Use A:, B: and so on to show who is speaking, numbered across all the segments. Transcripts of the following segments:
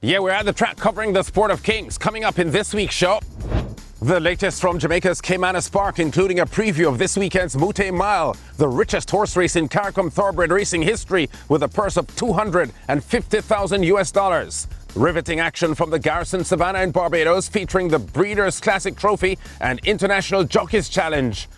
A: Yeah, we're at the track covering the Sport of Kings. Coming up in this week's show, the latest from Jamaica's Caymanas Park, including a preview of this weekend's Mouttet Mile, the richest horse race in CARICOM thoroughbred racing history, with a purse of $250,000. Riveting action from the Garrison Savannah in Barbados, featuring the Breeders' Classic Trophy and International Jockeys Challenge.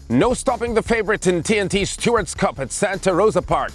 A: No stopping the favourite in TNT Stewards Cup at Santa Rosa Park.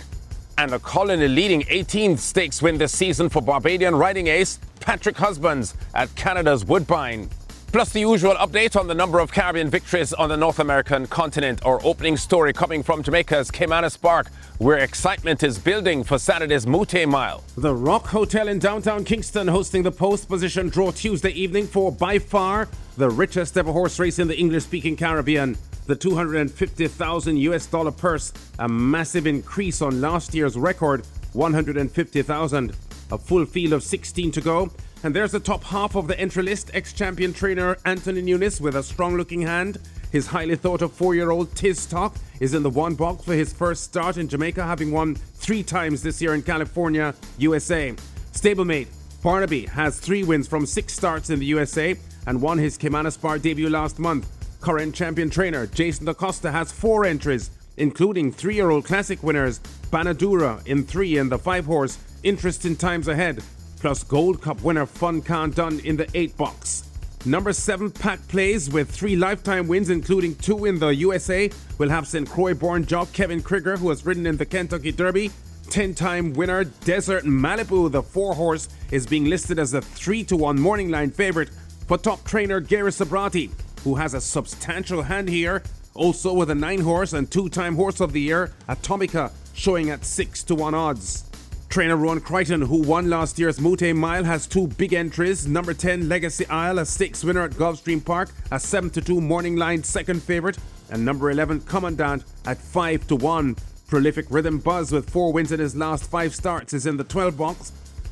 A: And a Colony leading 18th stakes win this season for Barbadian riding ace Patrick Husbands at Canada's Woodbine. Plus the usual update on the number of Caribbean victories on the North American continent. Our opening story coming from Jamaica's Caymanas Park, where excitement is building for Saturday's Mouttet Mile. The Rock Hotel in downtown Kingston hosting the post position draw Tuesday evening for, by far, the richest ever horse race in the English-speaking Caribbean. The $250,000 purse, a massive increase on last year's record, $150,000. A full field of 16 to go. And there's the top half of the entry list. Ex-champion trainer Anthony Nunes with a strong-looking hand. His highly thought-of 4-year-old Tiz Talk is in the one box for his first start in Jamaica, having won 3 times this year in California, USA. Stablemate Barnaby has 3 wins from 6 starts in the USA and won his Caymanas Park debut last month. Current champion trainer Jason DaCosta has 4 entries, including 3-year-old classic winners Banadura in 3 and the 5-horse Interest in Times Ahead, plus Gold Cup winner Fun Can't Done in the 8 box. Number 7 Pack Plays with 3 lifetime wins, including 2 in the USA, will have St. Croix-born jock Kevin Krieger, who has ridden in the Kentucky Derby. 10-time winner Desert Malibu, the 4-horse, is being listed as a 3-1 morning line favorite for top trainer Garrison Savannah, who has a substantial hand here, also with a 9-horse and 2-time horse of the year, Atomica, showing at 6-1 odds. Trainer Rowan Crichton, who won last year's Mouttet Mile, has 2 big entries. Number 10 Legacy Isle, a stakes winner at Gulfstream Park, a 7-2 morning line second favorite, and number 11 Commandant at 5-1. Prolific Rhythm Buzz with 4 wins in his last 5 starts is in the 12 box.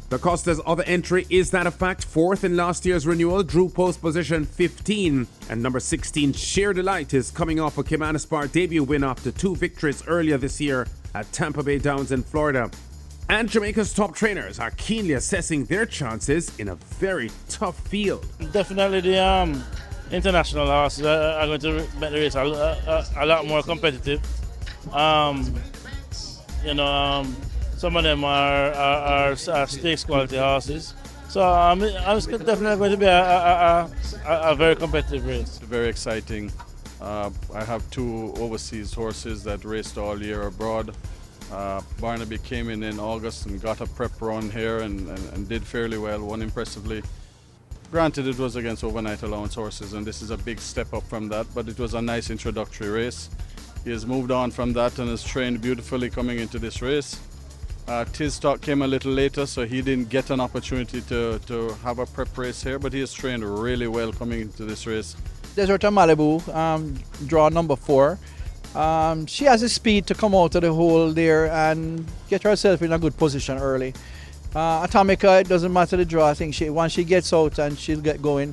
A: DaCosta's other entry is that a fact, 4th in last year's renewal, drew post position 15. And number 16 Sheer Delight is coming off a Caymanas Park debut win after 2 victories earlier this year at Tampa Bay Downs in Florida. And Jamaica's top trainers are keenly assessing their chances in a very tough field.
B: Definitely the international horses are going to make the race a lot more competitive. Some of them are stakes quality horses. So it's definitely going to be a very competitive race.
C: Very exciting. I have 2 overseas horses that raced all year abroad. Barnaby came in August and got a prep run here and did fairly well, won impressively. Granted, it was against overnight allowance horses, and this is a big step up from that, but it was a nice introductory race. He has moved on from that and has trained beautifully coming into this race. Tiz Talk came a little later, so he didn't get an opportunity to have a prep race here, but he has trained really well coming into this race.
D: Desert Malibu, draw number 4. She has the speed to come out of the hole there and get herself in a good position early. Atomica, it doesn't matter the draw. I think once she gets out and she'll get going,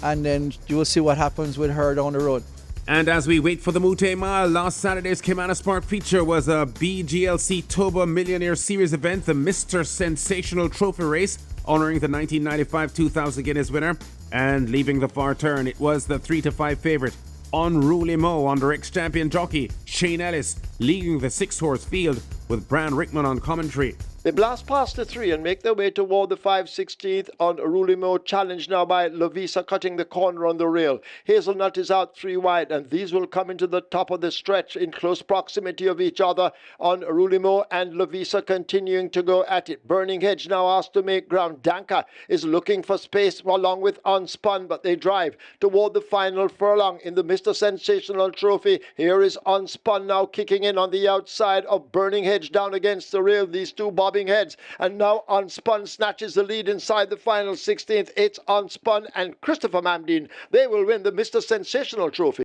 D: and then you will see what happens with her down the road.
A: And as we wait for the Mouttet Mile, last Saturday's Caymanas Park feature was a BGLC Toba Millionaire Series event, the Mr. Sensational Trophy race, honouring the 1995-2000 Guinness winner. And leaving the far turn, it was the 3-5 favourite, Unruly Mo, under ex-champion jockey Shane Ellis, leading the 6-horse field with Bran Rickman on commentary.
E: They blast past the 3 and make their way toward the 5/16th on Rulimo, challenged now by Lovisa cutting the corner on the rail. Hazelnut is out 3 wide, and these will come into the top of the stretch in close proximity of each other on Rulimo and Lovisa continuing to go at it. Burning Hedge now asked to make ground. Danka is looking for space along with Unspun, but they drive toward the final furlong in the Mr. Sensational Trophy. Here is Unspun now kicking in on the outside of Burning Hedge down against the rail. These 2 bobbing heads, and now Unspun snatches the lead inside the final 16th. It's Unspun and Christopher Mamdine. They will win the Mr. Sensational Trophy.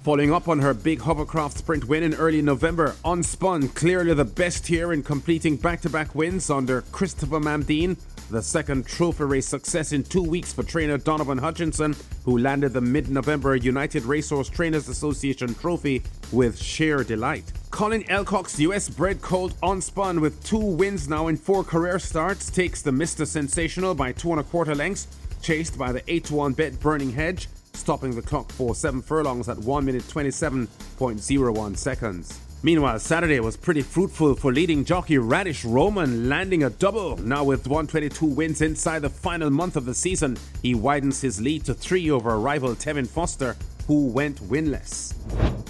A: Following up on her big hovercraft sprint win in early November, Unspun clearly the best here in completing back-to-back wins under Christopher Mamdine. The second trophy race success in 2 weeks for trainer Donovan Hutchinson, who landed the mid-November United Racehorse Trainers Association trophy with Sheer Delight. Colin Elcock's US-bred colt Unspun, with 2 wins now in 4 career starts, takes the Mr. Sensational by 2 1/4 lengths, chased by the 8-1 bet Burning Hedge, stopping the clock for 7 furlongs at 1 minute 27.01 seconds. Meanwhile, Saturday was pretty fruitful for leading jockey Radish Roman, landing a double. Now with 122 wins inside the final month of the season, he widens his lead to 3 over rival Tevin Foster, who went winless.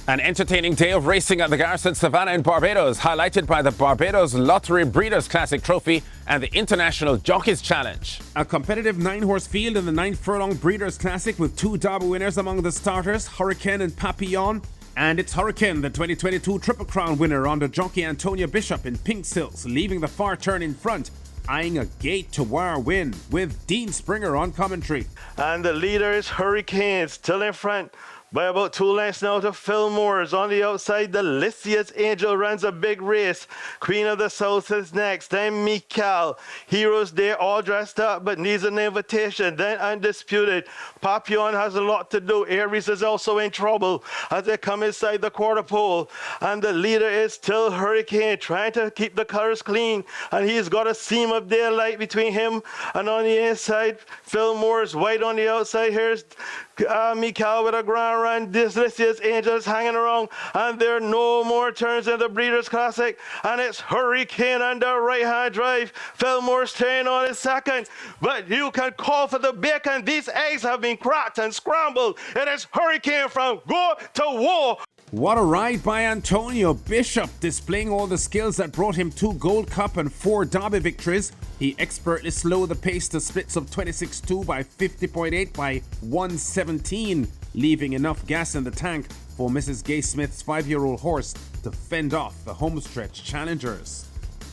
A: An entertaining day of racing at the Garrison Savannah in Barbados, highlighted by the Barbados Lottery Breeders' Classic Trophy and the International Jockeys Challenge. A competitive 9-horse field in the 9 furlong Breeders' Classic with 2 Derby winners among the starters, Hurricane and Papillon. And it's Hurricane, the 2022 Triple Crown winner, under jockey Antonia Bishop in pink silks, leaving the far turn in front, eyeing a gate-to-wire win with Dean Springer on commentary.
F: And the leader is Hurricane, still in front by about 2 lengths now to Fillmore's. On the outside, the Lycius Angel runs a big race. Queen of the South is next. Then Mikal. Heroes Day all dressed up but needs an invitation. Then Undisputed. Papillon has a lot to do. Aries is also in trouble as they come inside the quarter pole. And the leader is still Hurricane, trying to keep the colors clean. And he's got a seam of daylight between him and on the inside. Fillmore's white on the outside. Here's Mikal with a grand run. This Lycius Angel is hanging around, and there are no more turns in the Breeders' Classic, and it's Hurricane under right-hand drive. Fillmore staying on his second, but you can call for the bacon. These eggs have been cracked and scrambled. It is Hurricane from go to war.
A: What a ride by Antonio Bishop, displaying all the skills that brought him 2 Gold Cup and 4 Derby victories. He expertly slowed the pace to splits of 26.2 by 50.8 by 117, leaving enough gas in the tank for Mrs. Gay Smith's 5-year-old horse to fend off the homestretch challengers.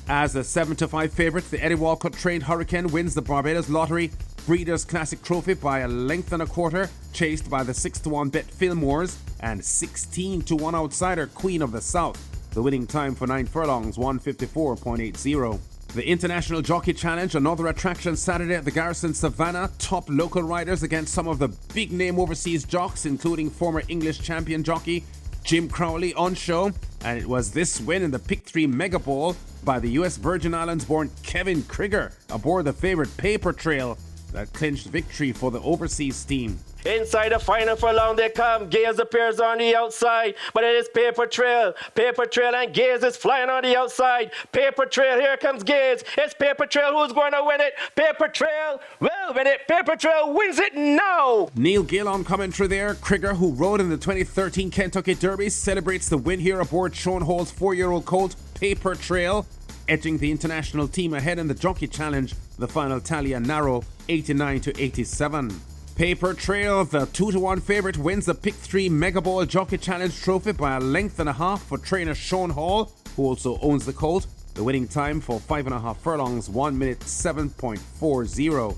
A: As the 7-5 favourite, the Eddie Walcott trained Hurricane wins the Barbados Lottery Breeders' Classic Trophy by a length and a quarter, chased by the 6-1 bet Fillmore's and 16-1 outsider Queen of the South. The winning time for 9 furlongs, 154.80. The International Jockey Challenge, another attraction Saturday at the Garrison Savannah. Top local riders against some of the big-name overseas jocks, including former English champion jockey Jim Crowley on show. And it was this win in the Pick 3 Mega Bowl by the US Virgin Islands-born Kevin Krieger aboard the favourite Paper Trail that clinched victory for the overseas team.
F: Inside the final furlong they come. Gaze appears on the outside, but it is Paper Trail. Paper Trail and Gaze is flying on the outside. Paper Trail, here comes Gaze. It's Paper Trail who's going to win it. Paper Trail will win it. Paper Trail wins it now.
A: Neil Gill on commentary there. Krieger, who rode in the 2013 Kentucky Derby, celebrates the win here aboard Sean Hall's 4-year-old colt, Paper Trail, edging the international team ahead in the Jockey Challenge. The final tally a narrow 89-87. Paper Trail, the 2-1 favourite, wins the Pick 3 Mega Ball Jockey Challenge trophy by a length and a half for trainer Sean Hall, who also owns the colt. The winning time for 5.5 furlongs, 1 minute 7.40.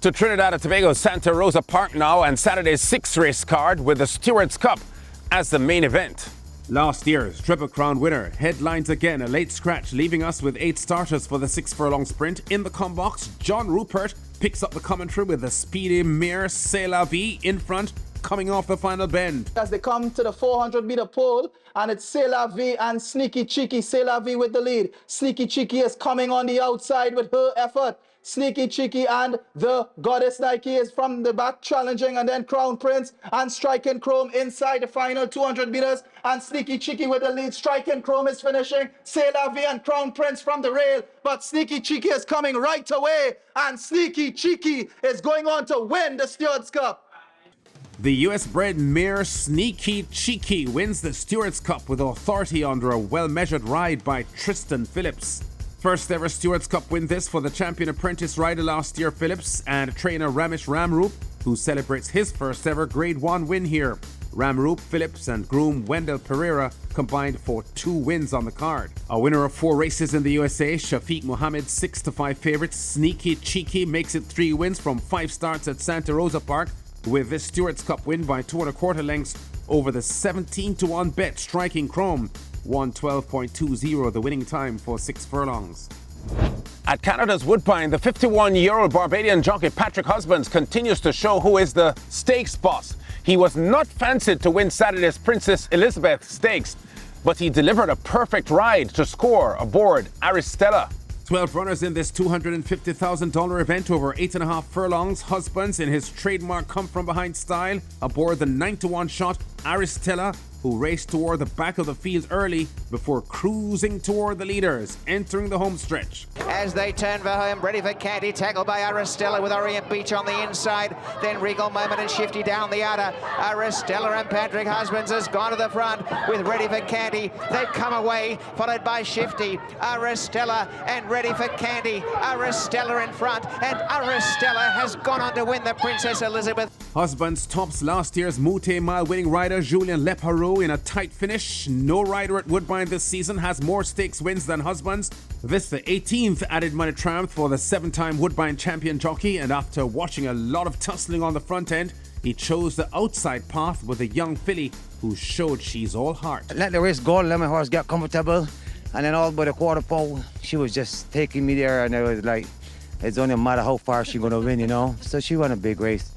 A: To Trinidad and Tobago's Santa Rosa Park now, and Saturday's 6th race card with the Stewards Cup as the main event. Last year's Triple Crown winner headlines again, a late scratch, leaving us with 8 starters for the 6 furlong sprint. In the combox, John Rupert picks up the commentary with the speedy mare C'est La Vie in front, coming off the final bend.
G: As they come to the 400-meter pole, and it's C'est La Vie and Sneaky Cheeky. C'est La Vie with the lead. Sneaky Cheeky is coming on the outside with her effort. Sneaky Cheeky and the Goddess Nike is from the back challenging, and then Crown Prince and Striking Chrome inside the final 200 meters, and Sneaky Cheeky with the lead. Striking Chrome is finishing. C'est La Vie and Crown Prince from the rail, but Sneaky Cheeky is coming right away, and Sneaky Cheeky is going on to win the Stewards Cup.
A: The US-bred mare Sneaky Cheeky wins the Stewards Cup with authority under a well-measured ride by Tristan Phillips. First ever Stewards Cup win this for the champion apprentice rider last year, Phillips, and trainer Ramesh Ramroop, who celebrates his first ever Grade 1 win here. Ramroop, Phillips and groom Wendell Pereira combined for 2 wins on the card. A winner of 4 races in the USA, Shafiq Mohammed's 6-5 favourite Sneaky Cheeky makes it 3 wins from 5 starts at Santa Rosa Park, with this Stewards Cup win by 2 1/4 lengths over the 17-1 bet Striking Chrome. 112.20 the winning time for 6 furlongs. At Canada's Woodbine, the 51-year-old Barbadian jockey Patrick Husbands continues to show who is the stakes boss. He was not fancied to win Saturday's Princess Elizabeth Stakes, but he delivered a perfect ride to score aboard Aristella. 12 runners in this $250,000 event over 8.5 furlongs. Husbands in his trademark come-from-behind style aboard the 9-to-1 shot Aristella, who raced toward the back of the field early before cruising toward the leaders, entering the home stretch.
H: As they turn for home, ready for Candy, tackled by Aristella with Orient Beach on the inside, then Regal Moment and Shifty down the outer. Aristella and Patrick Husbands has gone to the front with Ready for Candy. They've come away, followed by Shifty, Aristella and Ready for Candy. Aristella in front, and Aristella has gone on to win the Princess Elizabeth.
A: Husbands tops last year's Mouttet Mile winning rider Julien Leparoux in a tight finish. No rider at Woodbine this season has more stakes wins than Husbands. This the 18th added money triumph for the 7-time Woodbine champion jockey, and after watching a lot of tussling on the front end, he chose the outside path with a young filly who showed she's all heart.
I: Let the race go, let my horse get comfortable, and then all by the quarter pole, she was just taking me there, and it was like, it's only a matter how far she's gonna win, you know? So she won a big race.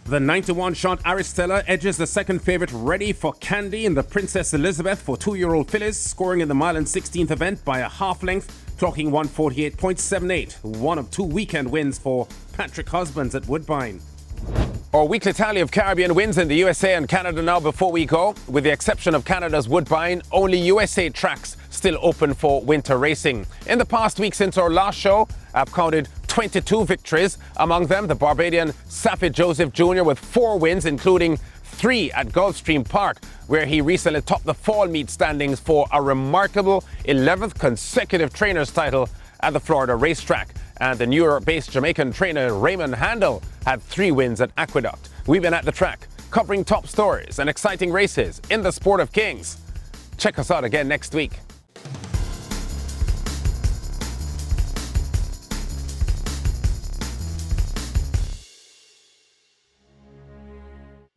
A: The 9-to-1 shot Aristella edges the second favourite Ready for Candy in the Princess Elizabeth for 2-year-old fillies, scoring in the mile and 16th event by a half length, clocking 148.78, one of 2 weekend wins for Patrick Husbands at Woodbine. Our weekly tally of Caribbean wins in the USA and Canada now before we go. With the exception of Canada's Woodbine, only USA tracks still open for winter racing. In the past week since our last show, I've counted 22 victories. Among them, the Barbadian Safi Joseph Jr. with 4 wins, including 3 at Gulfstream Park, where he recently topped the fall meet standings for a remarkable 11th consecutive trainer's title at the Florida racetrack. And the New York-based Jamaican trainer Raymond Handel had 3 wins at Aqueduct. We've been at the track, covering top stories and exciting races in the sport of kings. Check us out again next week.